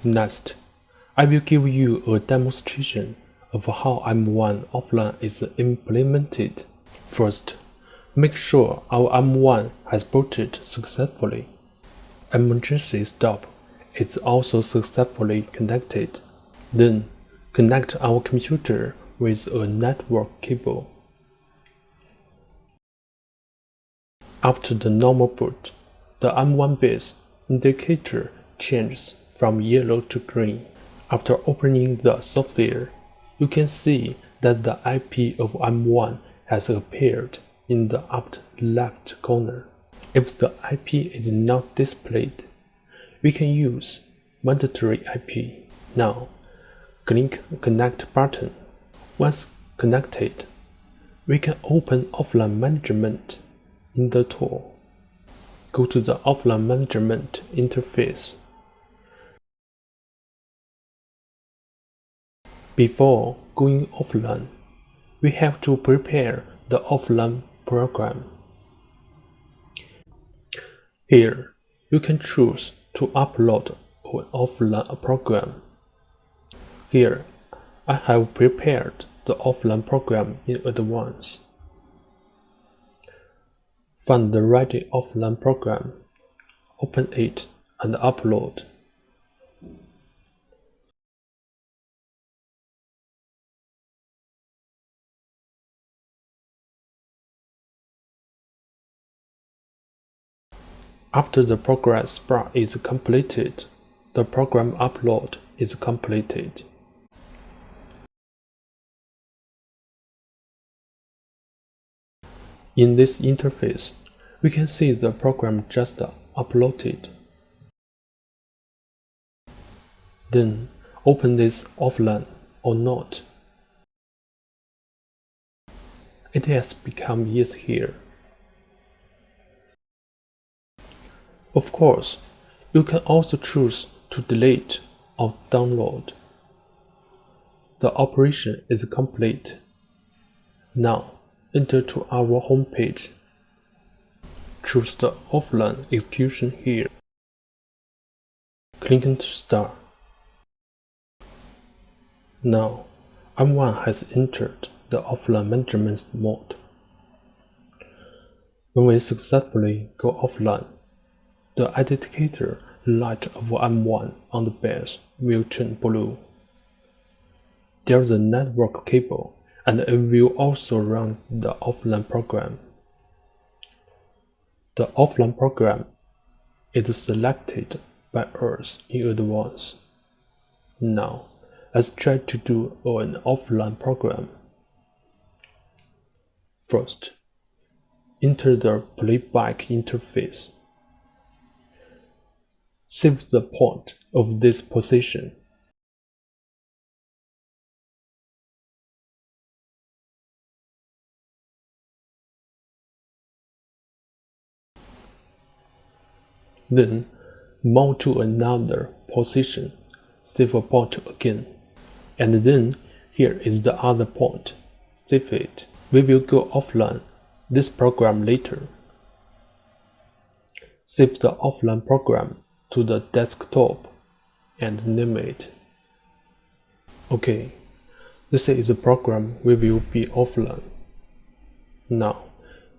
Next, I will give you a demonstration of how M1 offline is implemented. First, make sure our M1 has booted successfully. Emergency stop is also successfully connected. Then, connect our computer with a network cable. After the normal boot, the M1 base indicator changes from yellow to green. After opening the software, you can see that the IP of M1 has appeared in the upper left corner. If the IP is not displayed, we can use mandatory IP. Now, click Connect button. Once connected, we can open Offline Management in the tool. Go to the Offline Management interface. Before going offline, we have to prepare the offline program. Here, you can choose to upload an offline program. Here, I have prepared the offline program in advance. Find the ready offline program, open it and upload. After the progress bar is completed, the program upload is completed. In this interface, we can see the program just uploaded. Then, open this offline or not. It has become yes here. Of course, you can also choose to delete or download. The operation is complete. Now, enter to our home page. Choose the offline execution here. Click to start. Now, M1 has entered the offline management mode. When we successfully go offline, the indicator light of M1 on the base will turn blue. There's a network cable, and it will also run the offline program. The offline program is selected by us in advance. Now, let's try to do an offline program. First, enter the playback interface. Save the point of this position. Then, move to another position, save a point again. And then, here is the other point, save it. We will go offline this program later. Save the offline program to the desktop and name it. Okay, this is the program we will be offline. Now,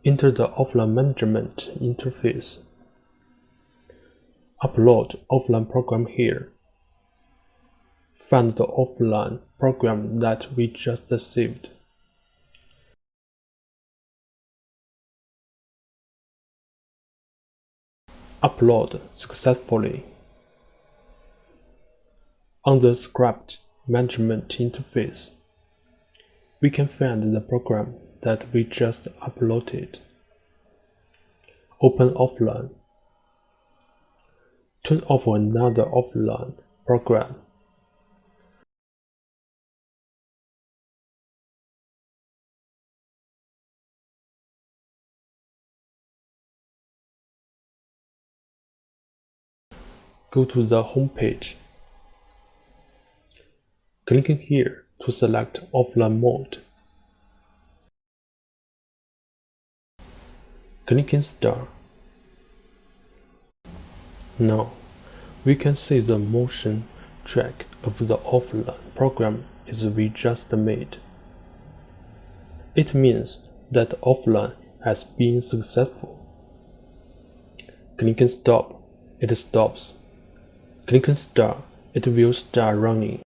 enter the offline management interface. Upload offline program here. Find the offline program that we just saved. Upload successfully. On the script management interface, we can find the program that we just uploaded. Open offline. Turn off another offline program. Go to the home page. Click here to select offline mode. Click Start. Now, we can see the motion track of the offline program is we just made. It means that offline has been successful. Clicking stop, it stops. Clicking start, it will start running.